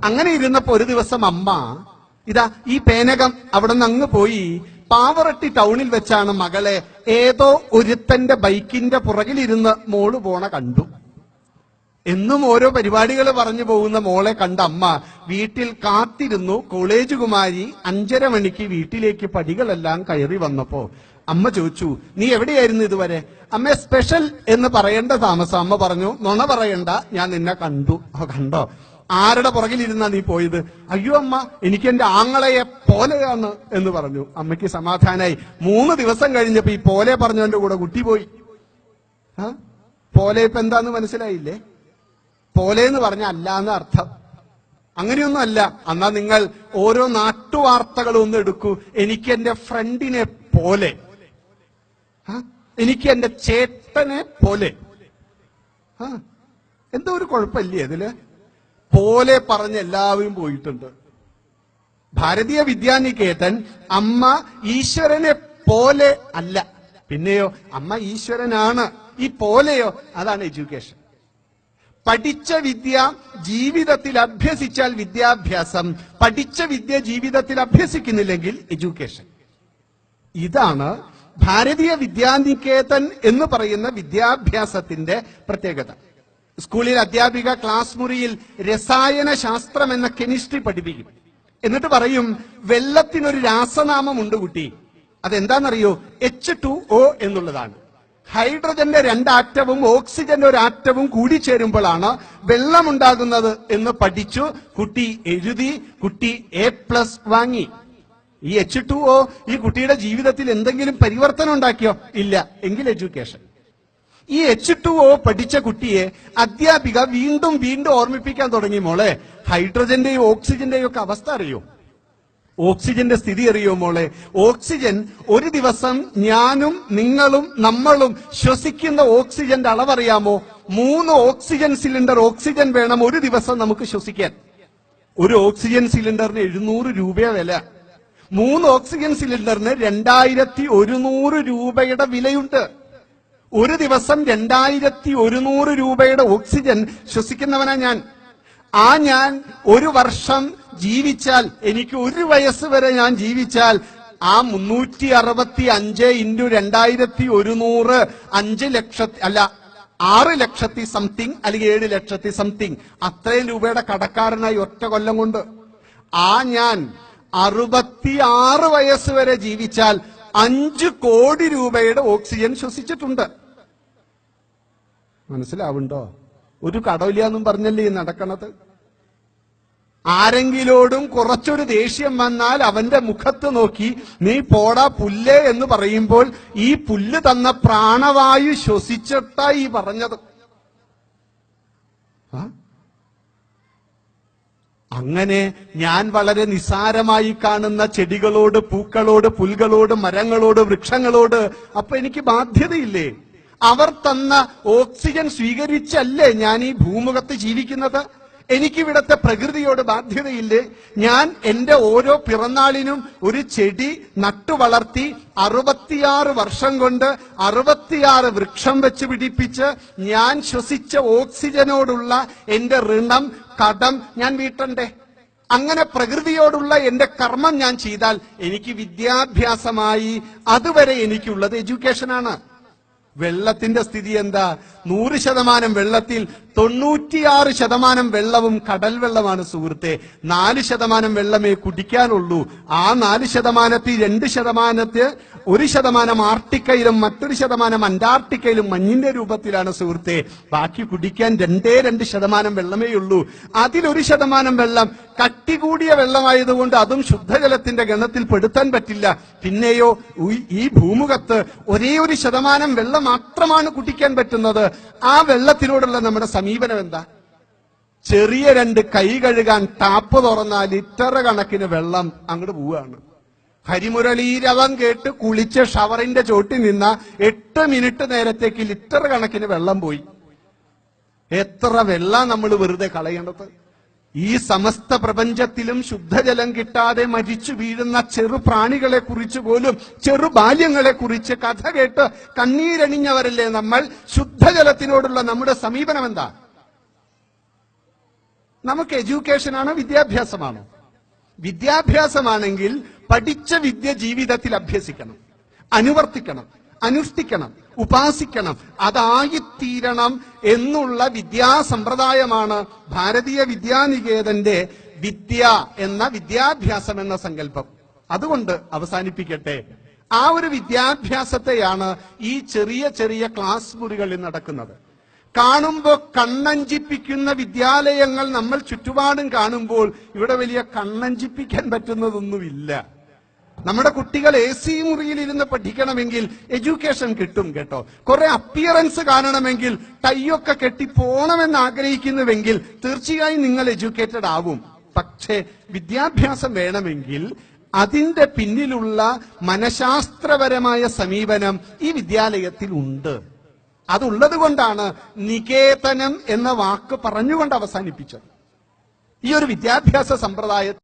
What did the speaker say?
അങ്ങനെ ഇരുന്നപ്പോ ഒരു ദിവസം അമ്മ ഇതാ ഈ പേനകം അവിടെ നിന്ന് അങ്ങ് പോയി പാവറട്ടി ടൗണിൽ വെച്ചാണ് മകളെ ഏതോ ഒരുത്തന്റെ ബൈക്കിന്റെ പുറകിലിരുന്ന് മോള് പോണ കണ്ടു. എന്നും ഓരോ പരിപാടികൾ പറഞ്ഞു പോകുന്ന മോളെ കണ്ട അമ്മ വീട്ടിൽ കാത്തിരുന്നു. കോളേജ് കുമാരി 5:30 മണിക്ക് വീട്ടിലേക്ക് പടികളെല്ലാം കയറി വന്നപ്പോ അമ്മ ചോദിച്ചു, നീ എവിടെയായിരുന്നു ഇതുവരെ? അമ്മ സ്പെഷ്യൽ എന്ന് പറയേണ്ട താമസം. അമ്മ പറഞ്ഞു, നുണ പറയണ്ട, ഞാൻ നിന്നെ കണ്ടു. കണ്ടോ? ആരുടെ പുറകിലിരുന്നാ നീ പോയത്? അയ്യോ അമ്മ, എനിക്ക് എന്റെ ആങ്ങളയെ പോലെയാണ് എന്ന് പറഞ്ഞു. അമ്മയ്ക്ക് സമാധാനായി. 3 ദിവസം കഴിഞ്ഞപ്പോ ഈ പോലെ പറഞ്ഞവന്റെ കൂടെ കുട്ടി പോയി. പോലെ ഇപ്പൊ എന്താന്ന് മനസ്സിലായില്ലേ? പോലെ എന്ന് പറഞ്ഞ അല്ല എന്ന് അർത്ഥം. അങ്ങനെയൊന്നും അല്ല. എന്നാ നിങ്ങൾ ഓരോ നാട്ടുവാർത്തകളും ഒന്ന് എടുക്കൂ. എനിക്ക് എന്റെ ഫ്രണ്ടിനെ പോലെ, എനിക്ക് എന്റെ ചേട്ടനെ പോലെ. എന്തോ ഒരു കുഴപ്പമില്ലേ അതില്? പോലെ പറഞ്ഞ് എല്ലാവരും പോയിട്ടുണ്ട്. ഭാരതീയ വിദ്യാനികേതൻ അമ്മ ഈശ്വരനെ പോലെ അല്ല. പിന്നെയോ അമ്മ ഈശ്വരനാണ്. ഈ പോലെയോ അതാണ് എഡ്യൂക്കേഷൻ. പഠിച്ച വിദ്യ ജീവിതത്തിൽ അഭ്യസിച്ചാൽ വിദ്യാഭ്യാസം, പഠിച്ച വിദ്യ ജീവിതത്തിൽ അഭ്യസിക്കുന്നില്ലെങ്കിൽ എഡ്യൂക്കേഷൻ. ഇതാണ് ഭാരതീയ വിദ്യാനികേതൻ എന്ന് പറയുന്ന വിദ്യാഭ്യാസത്തിന്റെ പ്രത്യേകത. സ്കൂളിൽ അധ്യാപിക ക്ലാസ് മുറിയിൽ രസായന ശാസ്ത്രം എന്ന കെമിസ്ട്രി പഠിപ്പിക്കും. എന്നിട്ട് പറയും, വെള്ളത്തിനൊരു രാസനാമമുണ്ട് കുട്ടി. അതെന്താണെന്നറിയോ? H2O എന്നുള്ളതാണ്. ഹൈഡ്രജന്റെ 2 ആറ്റവും ഓക്സിജന്റെ 1 ആറ്റവും കൂടിച്ചേരുമ്പോഴാണ് വെള്ളമുണ്ടാകുന്നത് എന്ന് പഠിച്ചു. കുട്ടി എഴുതി, കുട്ടി A+ വാങ്ങി. ഈ H2O ഈ കുട്ടിയുടെ ജീവിതത്തിൽ എന്തെങ്കിലും പരിവർത്തനം ഉണ്ടാക്കിയോ? ഇല്ല. എങ്കിൽ എഡ്യൂക്കേഷൻ. ഈ H2O പഠിച്ച കുട്ടിയെ അധ്യാപിക വീണ്ടും വീണ്ടും ഓർമ്മിപ്പിക്കാൻ തുടങ്ങി, മോളെ ഹൈഡ്രജന്റെയും ഓക്സിജന്റെയും ഒക്കെ അവസ്ഥ അറിയോ? ഓക്സിജന്റെ സ്ഥിതി അറിയോ മോളെ? ഓക്സിജൻ ഒരു ദിവസം ഞാനും നിങ്ങളും നമ്മളും ശ്വസിക്കുന്ന ഓക്സിജന്റെ അളവറിയാമോ? 3 ഓക്സിജൻ സിലിണ്ടർ ഓക്സിജൻ വേണം ഒരു ദിവസം നമുക്ക് ശ്വസിക്കാൻ. ഒരു ഓക്സിജൻ സിലിണ്ടറിന് 700 രൂപ വില. 3 ഓക്സിജൻ സിലിണ്ടറിന് 2100 രൂപയുടെ വിലയുണ്ട്. ഒരു ദിവസം 2100 രൂപയുടെ ഓക്സിജൻ ശ്വസിക്കുന്നവനാ ഞാൻ. ഞാൻ 1 വർഷം ജീവിച്ചാൽ, എനിക്ക് 1 വയസ്സ് വരെ ഞാൻ ജീവിച്ചാൽ, ആ 365 × 2100 5 ലക്ഷത്തി അല്ല 6 ലക്ഷത്തി സംതിങ് അല്ലെങ്കിൽ 7 ലക്ഷത്തി സംതിങ് അത്രയും രൂപയുടെ കടക്കാരനായി ഒറ്റ കൊല്ലം കൊണ്ട്. ഞാൻ 66 വയസ്സ് വരെ ജീവിച്ചാൽ 5 കോടി രൂപയുടെ ഓക്സിജൻ ശ്വസിച്ചിട്ടുണ്ട്. മനസ്സിലാവുണ്ടോ? ഒരു കടവില്ലാന്നും പറഞ്ഞല്ലേ ഈ നടക്കണത്. ആരെങ്കിലോടും കുറച്ചൊരു ദേഷ്യം വന്നാൽ അവന്റെ മുഖത്ത് നോക്കി നീ പോടാ പുല്ലേ എന്ന് പറയുമ്പോൾ ഈ പുല്ല് തന്ന പ്രാണവായു ശ്വസിച്ചിട്ടാ ഈ പറഞ്ഞത്. അങ്ങനെ ഞാൻ വളരെ നിസ്സാരമായി കാണുന്ന ചെടികളോട്, പൂക്കളോട്, പുൽകളോട്, മരങ്ങളോട്, വൃക്ഷങ്ങളോട് അപ്പൊ എനിക്ക് ബാധ്യതയില്ലേ? അവർ തന്ന ഓക്സിജൻ സ്വീകരിച്ചല്ലേ ഞാൻ ഈ ഭൂമുഖത്ത് ജീവിക്കുന്നത്? എനിക്കിവിടത്തെ പ്രകൃതിയോട് ബാധ്യതയില്ലേ? ഞാൻ എന്റെ ഓരോ പിറന്നാളിനും ഒരു ചെടി നട്ടുവളർത്തി 66 വർഷം കൊണ്ട് 66 വൃക്ഷം വെച്ച് പിടിപ്പിച്ച് ഞാൻ ശ്വസിച്ച ഓക്സിജനോടുള്ള എന്റെ ഋണം, കടം ഞാൻ വീട്ടണ്ടേ? അങ്ങനെ പ്രകൃതിയോടുള്ള എന്റെ കർമ്മം ഞാൻ ചെയ്താൽ എനിക്ക് വിദ്യാഭ്യാസമായി. അതുവരെ എനിക്കുള്ളത് എഡ്യൂക്കേഷനാണ്. വെള്ളത്തിന്റെ സ്ഥിതി എന്താ? 100% വെള്ളത്തിൽ 96% വെള്ളവും കടൽ വെള്ളമാണ് സുഹൃത്തെ. 4% വെള്ളമേ കുടിക്കാനുള്ളൂ. ആ 4%ത്തിൽ 2% 1% ആർട്ടിക്കയിലും മറ്റൊരു 1% അന്റാർട്ടിക്കയിലും മഞ്ഞിന്റെ രൂപത്തിലാണ് സുഹൃത്തെ. ബാക്കി കുടിക്കാൻ 2% വെള്ളമേ ഉള്ളൂ. അതിൽ 1% വെള്ളം കട്ടി കൂടിയ വെള്ളമായതുകൊണ്ട് അതും ശുദ്ധജലത്തിന്റെ ഗണത്തിൽ പെടുത്താൻ പറ്റില്ല. പിന്നെയോ ഈ ഭൂമുഖത്ത് ഒരേ 1% വെള്ളം മാത്രമാണ് കുടിക്കാൻ പറ്റുന്നത്. ആ വെള്ളത്തിനോടുള്ള നമ്മുടെ സമീപനം എന്താ? ചെറിയ 2 കൈ കഴുകാൻ ടാപ്പ് തുറന്നാൽ ലിറ്റർ കണക്കിന് വെള്ളം അങ്ങോട്ട് പോവുകയാണ്. ഹരിമുരളീരവം കേട്ട് കുളിച്ച് ഷവറിന്റെ ചോട്ടിൽ നിന്ന 8 മിനിറ്റ് നേരത്തേക്ക് ലിറ്റർ കണക്കിന് വെള്ളം പോയി. എത്ര വെള്ളം നമ്മൾ വെറുതെ കളയേണ്ടത്? ഈ സമസ്ത പ്രപഞ്ചത്തിലും ശുദ്ധജലം കിട്ടാതെ മരിച്ചു വീഴുന്ന ചെറു പ്രാണികളെ കുറിച്ച് പോലും, ചെറു ബാല്യങ്ങളെ കുറിച്ച് കഥ കേട്ട് കണ്ണീരണിഞ്ഞവരല്ലേ നമ്മൾ. ശുദ്ധജലത്തിനോടുള്ള നമ്മുടെ സമീപനം എന്താ? നമുക്ക് എഡ്യൂക്കേഷനാണോ വിദ്യാഭ്യാസമാണോ? വിദ്യാഭ്യാസമാണെങ്കിൽ പഠിച്ച വിദ്യ ജീവിതത്തിൽ അഭ്യസിക്കണം, അനുവർത്തിക്കണം, അനുഷ്ഠിക്കണം, ഉപാസിക്കണം, അതായിത്തീരണം എന്നുള്ള വിദ്യാസമ്പ്രദായമാണ് ഭാരതീയ വിദ്യാനികേതന്റെ വിദ്യ എന്ന വിദ്യാഭ്യാസം എന്ന സങ്കല്പം. അതുകൊണ്ട് അവസാനിപ്പിക്കട്ടെ, ആ ഒരു വിദ്യാഭ്യാസത്തെയാണ് ഈ ചെറിയ ചെറിയ ക്ലാസ് മുറികളിൽ നടക്കുന്നത്. കാണുമ്പോൾ കണ്ണഞ്ചിപ്പിക്കുന്ന വിദ്യാലയങ്ങൾ നമ്മൾ ചുറ്റുപാടും കാണുമ്പോൾ ഇവിടെ വലിയ കണ്ണഞ്ചിപ്പിക്കാൻ പറ്റുന്നതൊന്നുമില്ല. നമ്മുടെ കുട്ടികൾ AC മുറിയിൽ ഇരുന്ന് പഠിക്കണമെങ്കിൽ എഡ്യൂക്കേഷൻ കിട്ടും കേട്ടോ. കുറെ അപ്പിയറൻസ് കാണണമെങ്കിൽ ടൈയൊക്കെ കെട്ടി പോണമെന്ന് ആഗ്രഹിക്കുന്നുവെങ്കിൽ തീർച്ചയായും നിങ്ങൾ എഡ്യൂക്കേറ്റഡ് ആവും. പക്ഷേ വിദ്യാഭ്യാസം വേണമെങ്കിൽ അതിന്റെ പിന്നിലുള്ള മനഃശാസ്ത്രപരമായ സമീപനം ഈ വിദ്യാലയത്തിൽ ഉണ്ട്. അതുള്ളത് കൊണ്ടാണ് നികേതനം എന്ന വാക്ക് പറഞ്ഞുകൊണ്ട് അവസാനിപ്പിച്ചത്. ഈ ഒരു വിദ്യാഭ്യാസ സമ്പ്രദായത്തിൽ